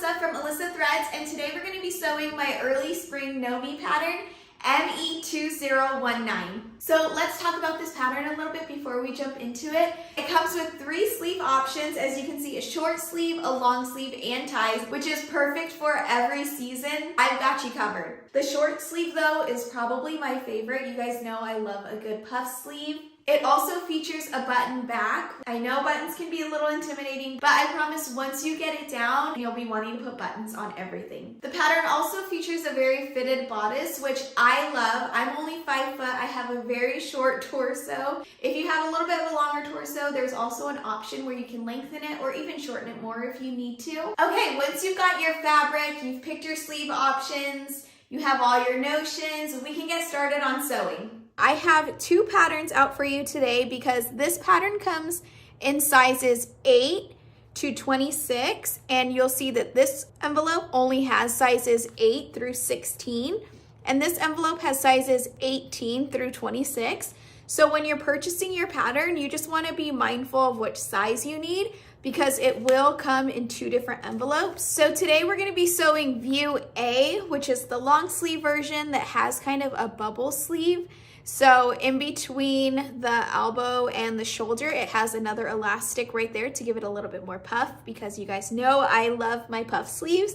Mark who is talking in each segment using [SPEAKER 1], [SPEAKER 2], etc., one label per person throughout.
[SPEAKER 1] Alissah from Alissah Threads, and today we're going to be sewing my early spring Know Me pattern, ME2019. So let's talk about this pattern a little bit before we jump into it. It comes with 3 sleeve options, as you can see, a short sleeve, a long sleeve, and ties, which is perfect for every season. I've got you covered. The short sleeve though is probably my favorite. You guys know I love a good puff sleeve. It also features a button back. I know buttons can be a little intimidating, but I promise once you get it down, you'll be wanting to put buttons on everything. The pattern also features a very fitted bodice, which I love. I'm only 5 foot. I have a very short torso. If you have a little bit of a longer torso, there's also an option where you can lengthen it or even shorten it more if you need to. Okay, once you've got your fabric, you've picked your sleeve options, you have all your notions, we can get started on sewing. I have 2 patterns out for you today because this pattern comes in sizes 8 to 26, and you'll see that this envelope only has sizes 8 through 16, and this envelope has sizes 18 through 26. So when you're purchasing your pattern, you just want to be mindful of which size you need because it will come in 2 different envelopes. So today we're going to be sewing view A, which is the long sleeve version that has kind of a bubble sleeve. So in between the elbow and the shoulder, it has another elastic right there to give it a little bit more puff because you guys know I love my puff sleeves.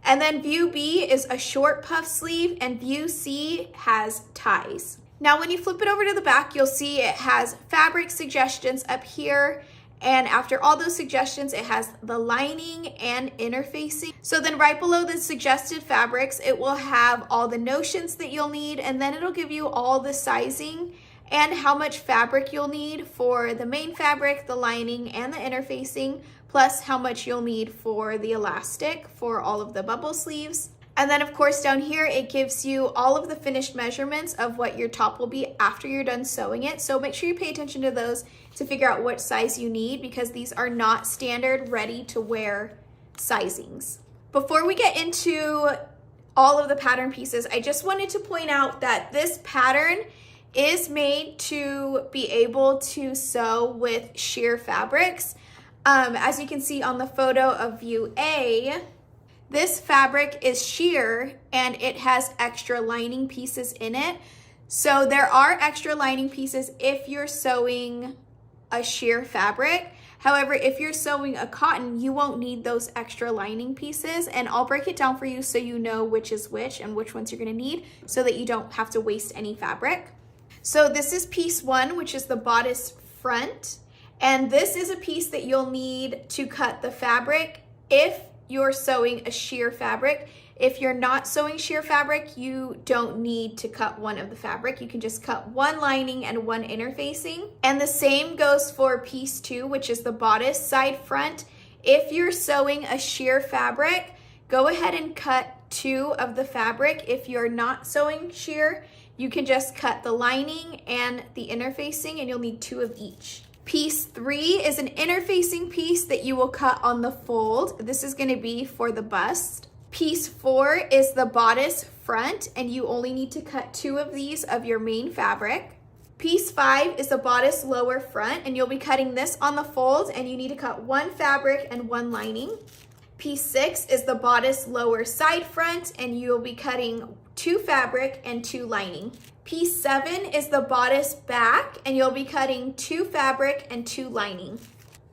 [SPEAKER 1] And then view B is a short puff sleeve, and view C has ties. Now when you flip it over to the back, you'll see it has fabric suggestions up here. And after all those suggestions, it has the lining and interfacing. So then right below the suggested fabrics, it will have all the notions that you'll need, and then it'll give you all the sizing and how much fabric you'll need for the main fabric, the lining, and the interfacing, plus how much you'll need for the elastic for all of the bubble sleeves. And then of course down here, it gives you all of the finished measurements of what your top will be after you're done sewing it. So make sure you pay attention to those to figure out what size you need because these are not standard ready to wear sizings. Before we get into all of the pattern pieces, I just wanted to point out that this pattern is made to be able to sew with sheer fabrics. As you can see on the photo of view A, this fabric is sheer and it has extra lining pieces in it. So there are extra lining pieces if you're sewing a sheer fabric. However, if you're sewing a cotton, you won't need those extra lining pieces, and I'll break it down for you so you know which is which and which ones you're gonna need so that you don't have to waste any fabric. So this is piece 1, which is the bodice front, and this is a piece that you'll need to cut the fabric if you're sewing a sheer fabric. If you're not sewing sheer fabric, you don't need to cut one of the fabric. You can just cut one lining and one interfacing. And the same goes for piece 2, which is the bodice side front. If you're sewing a sheer fabric, go ahead and cut 2 of the fabric. If you're not sewing sheer, you can just cut the lining and the interfacing, and you'll need 2 of each. Piece 3 is an interfacing piece that you will cut on the fold. This is going to be for the bust. Piece 4 is the bodice front, and you only need to cut 2 of these of your main fabric. Piece 5 is the bodice lower front, and you'll be cutting this on the fold, and you need to cut 1 fabric and 1 lining. Piece 6 is the bodice lower side front, and you'll be cutting 2 fabric and 2 lining. Piece 7 is the bodice back, and you'll be cutting 2 fabric and 2 lining.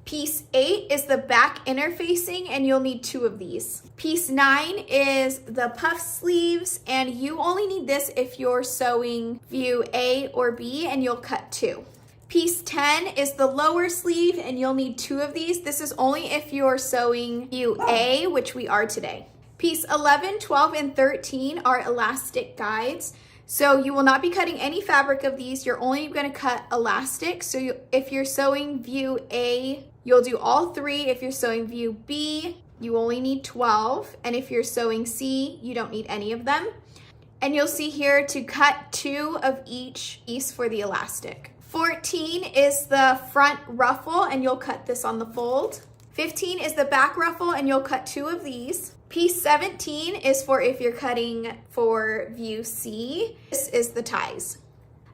[SPEAKER 1] Piece 8 is the back interfacing, and you'll need 2 of these. Piece 9 is the puff sleeves, and you only need this if you're sewing view A or B, and you'll cut 2. Piece 10 is the lower sleeve, and you'll need 2 of these. This is only if you're sewing view A, which we are today. Piece 11, 12, and 13 are elastic guides. So you will not be cutting any fabric of these. You're only going to cut elastic. So if you're sewing view A, you'll do all 3. If you're sewing view B, you only need 12. And if you're sewing C, you don't need any of them. And you'll see here to cut 2 of each piece for the elastic. 14 is the front ruffle, and you'll cut this on the fold. 15 is the back ruffle, and you'll cut 2 of these. Piece 17 is for if you're cutting for view C. This is the ties.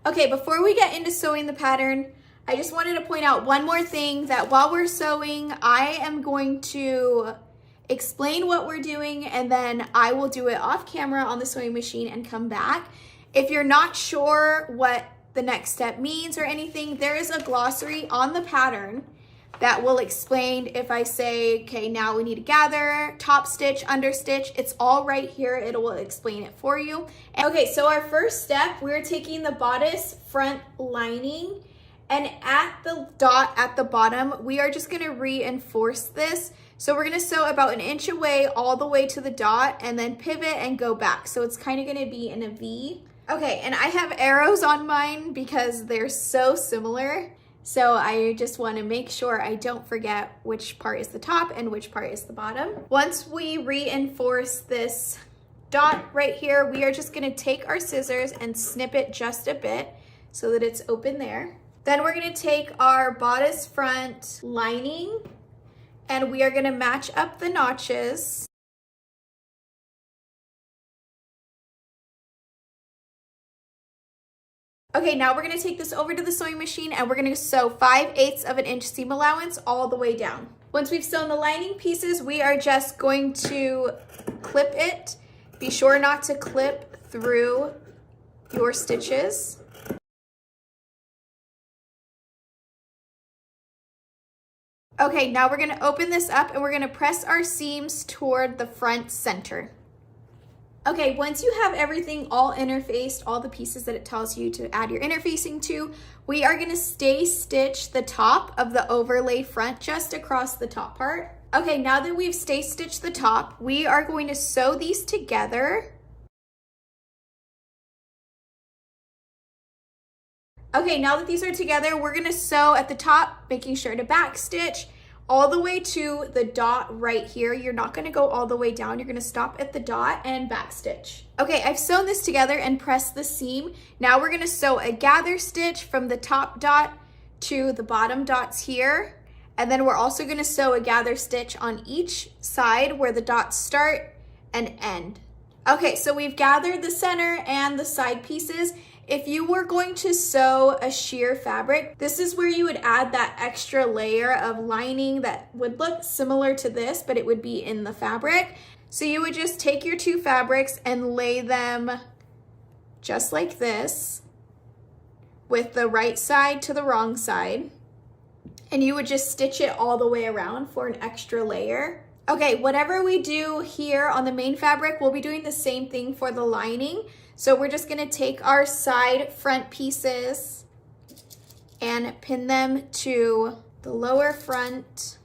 [SPEAKER 1] Okay, before we get into sewing the pattern, I just wanted to point out one more thing, that while we're sewing, I am going to explain what we're doing, and then I will do it off camera on the sewing machine and come back. If you're not sure what the next step means or anything, there is a glossary on the pattern that will explain if I say, okay, now we need to gather, top stitch, under stitch, it's all right here. It will explain it for you. Okay, so our first step, we're taking the bodice front lining, and at the dot at the bottom, we are just gonna reinforce this. So we're gonna sew about an inch away all the way to the dot and then pivot and go back. So it's kind of gonna be in a V. Okay, and I have arrows on mine because they're so similar. So I just want to make sure I don't forget which part is the top and which part is the bottom. Once we reinforce this dot right here, we are just going to take our scissors and snip it just a bit so that it's open there. Then we're going to take our bodice front lining and we are going to match up the notches. Okay, now we're gonna take this over to the sewing machine and we're gonna sew 5/8 of an inch seam allowance all the way down. Once we've sewn the lining pieces, we are just going to clip it. Be sure not to clip through your stitches. Okay, now we're gonna open this up and we're gonna press our seams toward the front center. Okay, once you have everything all interfaced, all the pieces that it tells you to add your interfacing to, we are gonna stay stitch the top of the overlay front just across the top part. Okay, now that we've stay stitched the top, we are going to sew these together. Okay, now that these are together, we're gonna sew at the top, making sure to back stitch all the way to the dot right here. You're not gonna go all the way down. You're gonna stop at the dot and back stitch. Okay, I've sewn this together and pressed the seam. Now we're gonna sew a gather stitch from the top dot to the bottom dots here. And then we're also gonna sew a gather stitch on each side where the dots start and end. Okay, so we've gathered the center and the side pieces. If you were going to sew a sheer fabric, this is where you would add that extra layer of lining that would look similar to this, but it would be in the fabric. So you would just take your two fabrics and lay them just like this, with the right side to the wrong side. And you would just stitch it all the way around for an extra layer. Okay, whatever we do here on the main fabric, we'll be doing the same thing for the lining. So we're just gonna take our side front pieces and pin them to the lower front.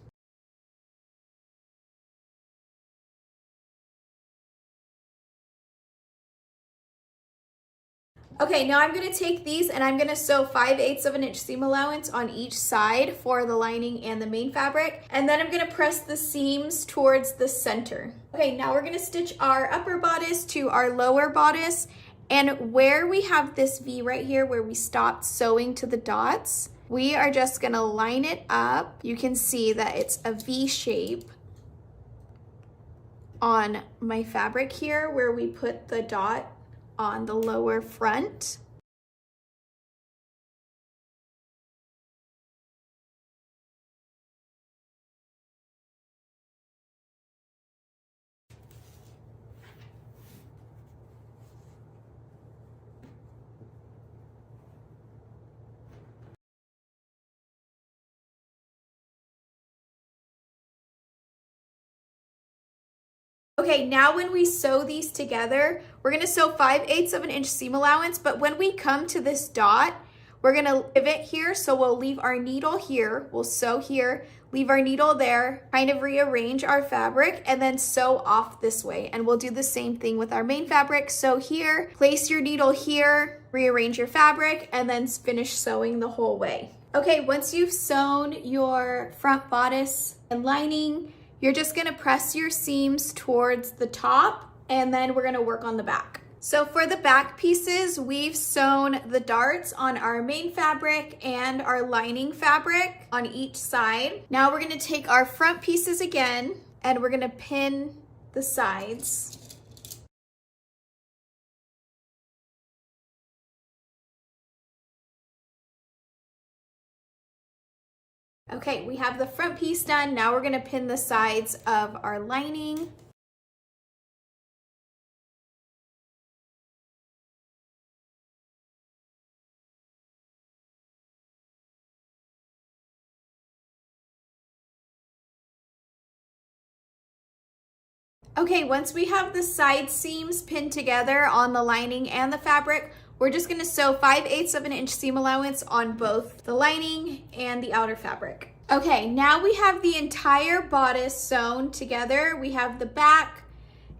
[SPEAKER 1] Okay, now I'm gonna take these and I'm gonna sew 5/8 of an inch seam allowance on each side for the lining and the main fabric. And then I'm gonna press the seams towards the center. Okay, now we're gonna stitch our upper bodice to our lower bodice. And where we have this V right here where we stopped sewing to the dots, we are just gonna line it up. You can see that it's a V shape on my fabric here where we put the dot on the lower front. Okay, now when we sew these together, we're gonna sew 5/8 of an inch seam allowance, but when we come to this dot, we're gonna pivot here, so we'll leave our needle here, we'll sew here, leave our needle there, kind of rearrange our fabric, and then sew off this way. And we'll do the same thing with our main fabric. Sew here, place your needle here, rearrange your fabric, and then finish sewing the whole way. Okay, once you've sewn your front bodice and lining, you're just gonna press your seams towards the top and then we're gonna work on the back. So for the back pieces, we've sewn the darts on our main fabric and our lining fabric on each side. Now we're gonna take our front pieces again and we're gonna pin the sides. Okay, we have the front piece done. Now we're gonna pin the sides of our lining. Okay, once we have the side seams pinned together on the lining and the fabric, we're just gonna sew 5/8 of an inch seam allowance on both the lining and the outer fabric. Okay, now we have the entire bodice sewn together. We have the back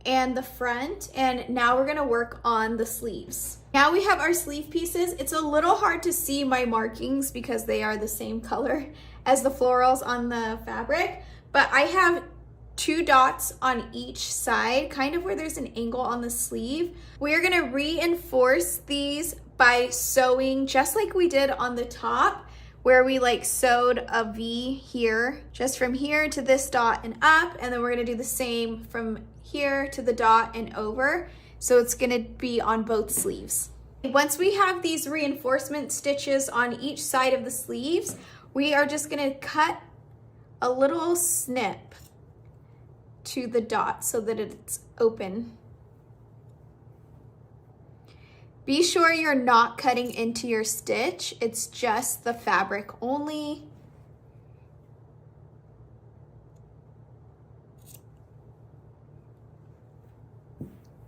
[SPEAKER 1] and the front, and now we're gonna work on the sleeves. Now we have our sleeve pieces. It's a little hard to see my markings because they are the same color as the florals on the fabric, but I have 2 dots on each side, kind of where there's an angle on the sleeve. We're gonna reinforce these by sewing just like we did on the top, where we like sewed a V here, just from here to this dot and up, and then we're gonna do the same from here to the dot and over. So it's gonna be on both sleeves. Once we have these reinforcement stitches on each side of the sleeves, we are just gonna cut a little snip to the dot so that it's open. Be sure you're not cutting into your stitch. It's just the fabric only.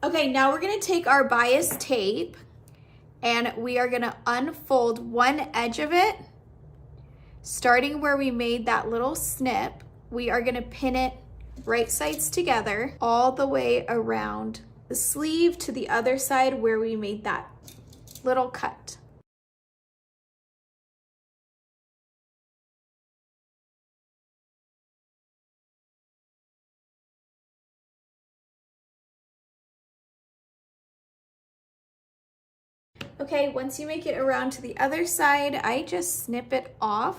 [SPEAKER 1] Okay, now we're gonna take our bias tape and we are gonna unfold one edge of it, starting where we made that little snip. We are gonna pin it right sides together all the way around the sleeve to the other side where we made that little cut. Okay, once you make it around to the other side, I just snip it off.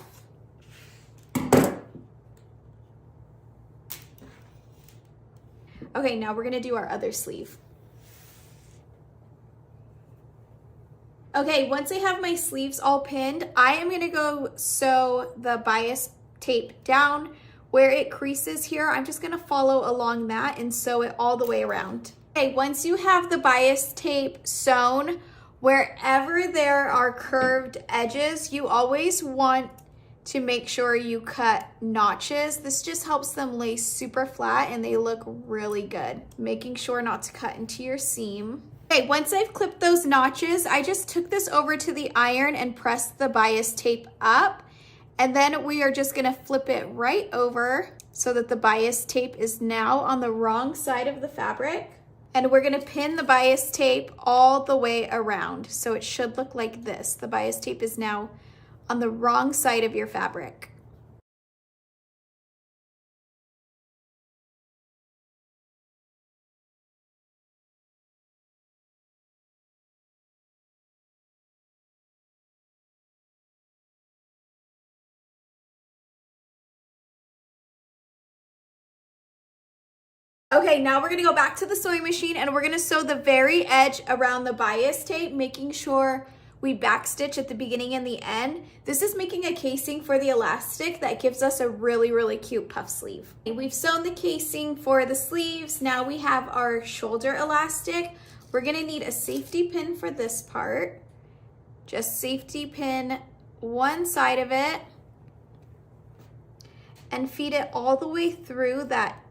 [SPEAKER 1] Okay, now we're gonna do our other sleeve. Okay, once I have my sleeves all pinned, I am gonna go sew the bias tape down where it creases here. I'm just gonna follow along that and sew it all the way around. Okay, once you have the bias tape sewn, wherever there are curved edges, you always want to make sure you cut notches. This just helps them lay super flat and they look really good. Making sure not to cut into your seam. Okay, once I've clipped those notches, I just took this over to the iron and pressed the bias tape up. And then we are just gonna flip it right over so that the bias tape is now on the wrong side of the fabric. And we're gonna pin the bias tape all the way around. So it should look like this. The bias tape is now on the wrong side of your fabric. Okay, now we're gonna go back to the sewing machine and we're gonna sew the very edge around the bias tape, making sure we backstitch at the beginning and the end. This is making a casing for the elastic that gives us a really, really cute puff sleeve. We've sewn the casing for the sleeves. Now we have our shoulder elastic. We're gonna need a safety pin for this part. Just safety pin one side of it and feed it all the way through that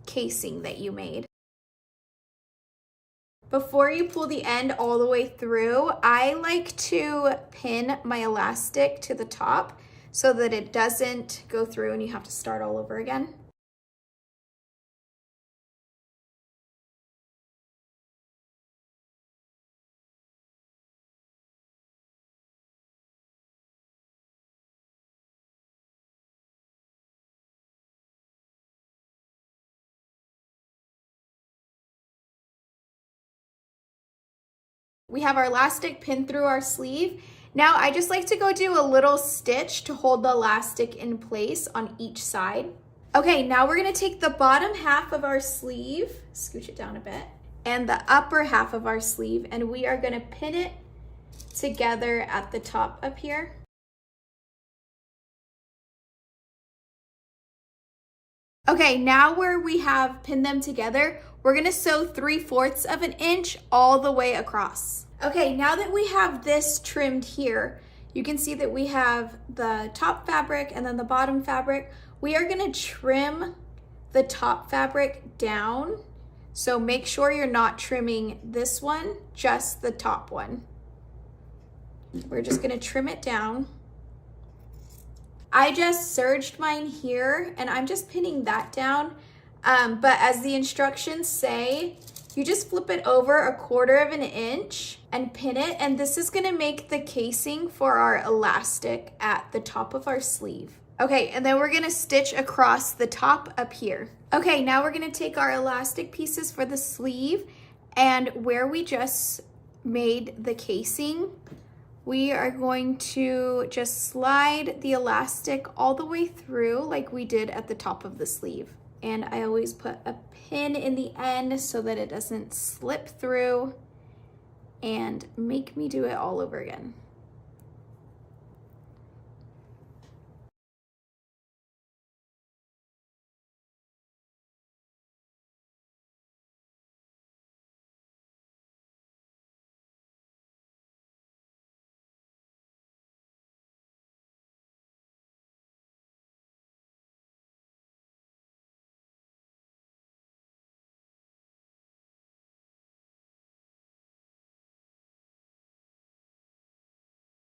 [SPEAKER 1] casing that you made. Before you pull the end all the way through, I like to pin my elastic to the top so that it doesn't go through and you have to start all over again. We have our elastic pinned through our sleeve. Now I just like to go do a little stitch to hold the elastic in place on each side. Okay, now we're gonna take the bottom half of our sleeve, scooch it down a bit, and the upper half of our sleeve, and we are gonna pin it together at the top up here. Okay, now where we have pinned them together, we're gonna sew 3/4 of an inch all the way across. Okay, now that we have this trimmed here, you can see that we have the top fabric and then the bottom fabric. We are gonna trim the top fabric down. So make sure you're not trimming this one, just the top one. We're just gonna trim it down. I just serged mine here and I'm just pinning that down. But as the instructions say, you just flip it over 1/4 of an inch and pin it. And this is gonna make the casing for our elastic at the top of our sleeve. Okay, and then we're gonna stitch across the top up here. Okay, now we're gonna take our elastic pieces for the sleeve, and where we just made the casing, we are going to just slide the elastic all the way through like we did at the top of the sleeve. And I always put a pin in the end so that it doesn't slip through and make me do it all over again.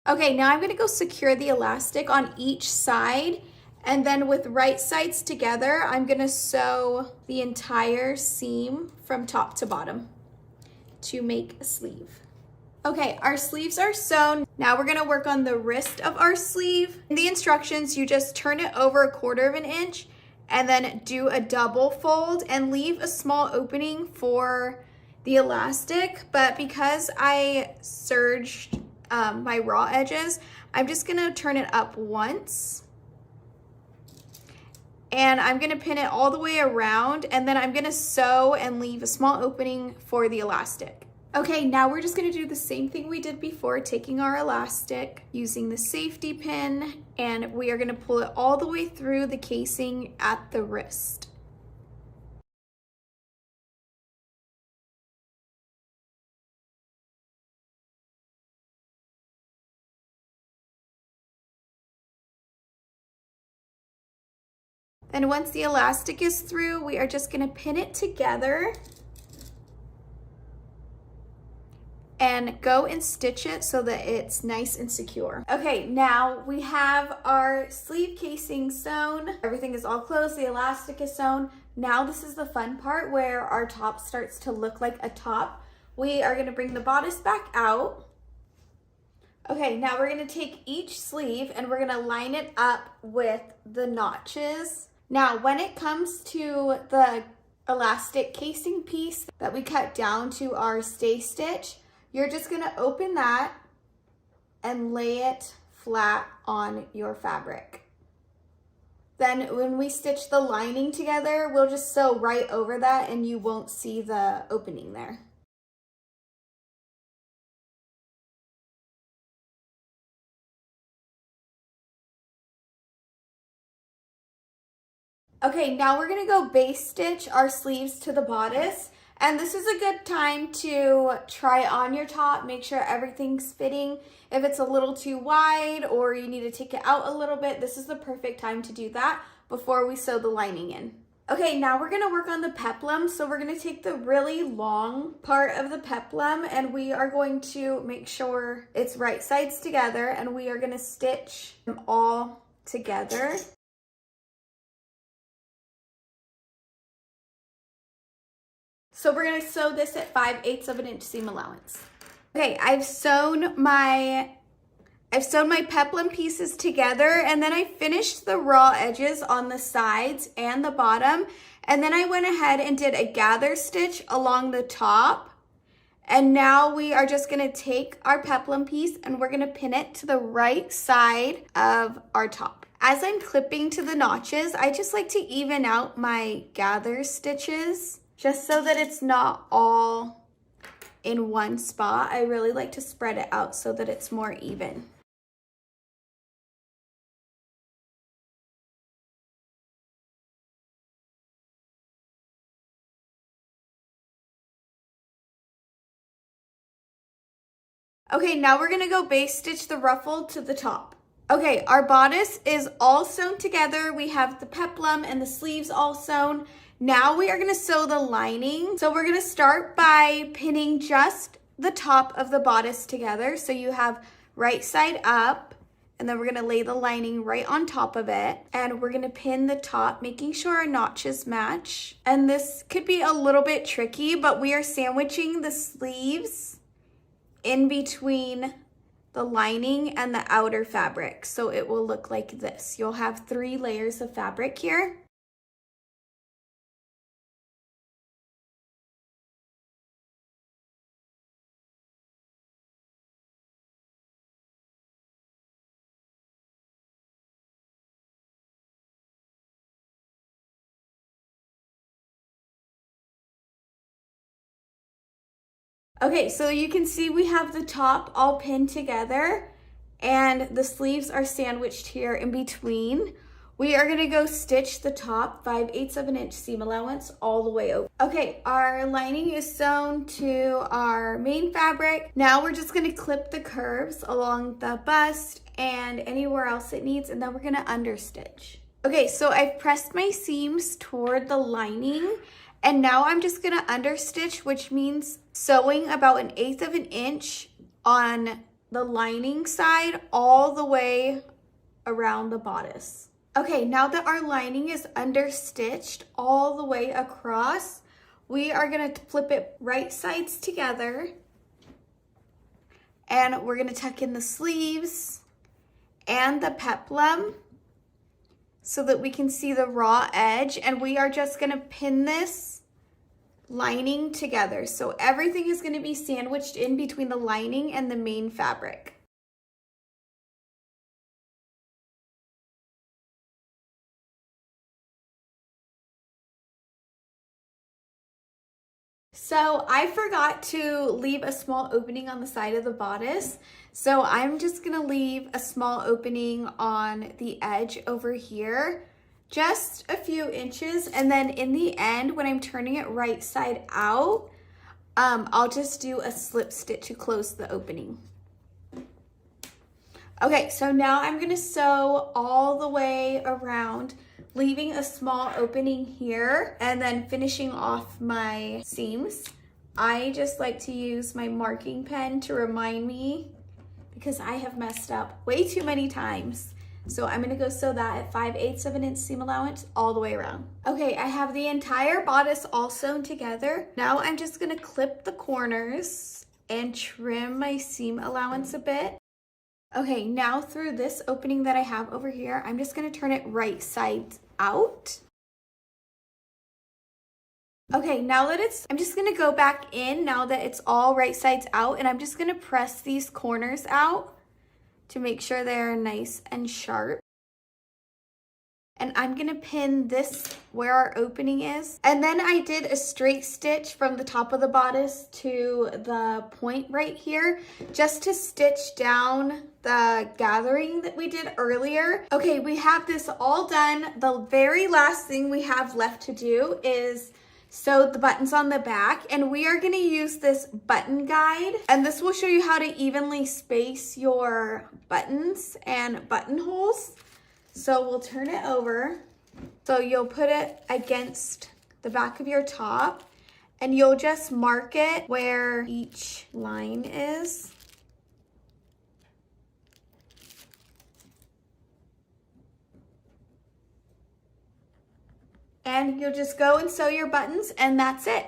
[SPEAKER 1] Okay, now I'm gonna go secure the elastic on each side, and then with right sides together, I'm gonna sew the entire seam from top to bottom to make a sleeve. Okay, our sleeves are sewn. Now we're gonna work on the wrist of our sleeve. In the instructions, you just turn it over 1/4 of an inch and then do a double fold and leave a small opening for the elastic. But because I serged my raw edges, I'm just gonna turn it up once. And I'm gonna pin it all the way around, and then I'm gonna sew and leave a small opening for the elastic. Okay, now we're just gonna do the same thing we did before, taking our elastic, using the safety pin, and we are gonna pull it all the way through the casing at the wrist. Then once the elastic is through, we are just gonna pin it together and go and stitch it so that it's nice and secure. Okay, now we have our sleeve casing sewn. Everything is all closed, the elastic is sewn. Now this is the fun part where our top starts to look like a top. We are gonna bring the bodice back out. Okay, now we're gonna take each sleeve and we're gonna line it up with the notches. Now, when it comes to the elastic casing piece that we cut down to our stay stitch, you're just gonna open that and lay it flat on your fabric. Then when we stitch the lining together, we'll just sew right over that and you won't see the opening there. Okay, now we're gonna go base stitch our sleeves to the bodice. And this is a good time to try on your top, make sure everything's fitting. If it's a little too wide or you need to take it out a little bit, this is the perfect time to do that before we sew the lining in. Okay, now we're gonna work on the peplum. So we're gonna take the really long part of the peplum and we are going to make sure it's right sides together and we are gonna stitch them all together. So we're gonna sew this at 5/8 of an inch seam allowance. Okay, I've sewn my peplum pieces together and then I finished the raw edges on the sides and the bottom. And then I went ahead and did a gather stitch along the top. And now we are just gonna take our peplum piece and we're gonna pin it to the right side of our top. As I'm clipping to the notches, I just like to even out my gather stitches just so that it's not all in one spot. I really like to spread it out so that it's more even. Okay, now we're gonna go base stitch the ruffle to the top. Okay, our bodice is all sewn together. We have the peplum and the sleeves all sewn. Now we are gonna sew the lining. So we're gonna start by pinning just the top of the bodice together. So you have right side up, and then we're gonna lay the lining right on top of it. And we're gonna pin the top, making sure our notches match. And this could be a little bit tricky, but we are sandwiching the sleeves in between the lining and the outer fabric. So it will look like this. You'll have 3 layers of fabric here. Okay, so you can see we have the top all pinned together and the sleeves are sandwiched here in between. We are gonna go stitch the top 5/8 of an inch seam allowance all the way over. Okay, our lining is sewn to our main fabric. Now we're just gonna clip the curves along the bust and anywhere else it needs, and then we're gonna understitch. Okay, so I've pressed my seams toward the lining, and now I'm just gonna understitch, which means sewing about 1/8 of an inch on the lining side all the way around the bodice. Okay, now that our lining is understitched all the way across, we are gonna flip it right sides together, and we're gonna tuck in the sleeves and the peplum so that we can see the raw edge, and we are just gonna pin this lining together. So everything is gonna be sandwiched in between the lining and the main fabric. So I forgot to leave a small opening on the side of the bodice. So I'm just gonna leave a small opening on the edge over here, just a few inches. And then in the end, when I'm turning it right side out, I'll just do a slip stitch to close the opening. Okay, so now I'm gonna sew all the way around, leaving a small opening here and then finishing off my seams. I just like to use my marking pen to remind me because I have messed up way too many times. So I'm gonna go sew that at 5/8 of an inch seam allowance all the way around. Okay, I have the entire bodice all sewn together. Now I'm just gonna clip the corners and trim my seam allowance a bit. Okay, now through this opening that I have over here, I'm just gonna turn it right side out. Okay, now that I'm just gonna go back in now that it's all right sides out, and I'm just gonna press these corners out to make sure they're nice and sharp. And I'm gonna pin this where our opening is. And then I did a straight stitch from the top of the bodice to the point right here, just to stitch down the gathering that we did earlier. Okay, we have this all done. The very last thing we have left to do is sew the buttons on the back, and we are gonna use this button guide, and this will show you how to evenly space your buttons and buttonholes. So we'll turn it over. So you'll put it against the back of your top, and you'll just mark it where each line is. And you'll just go and sew your buttons, and that's it.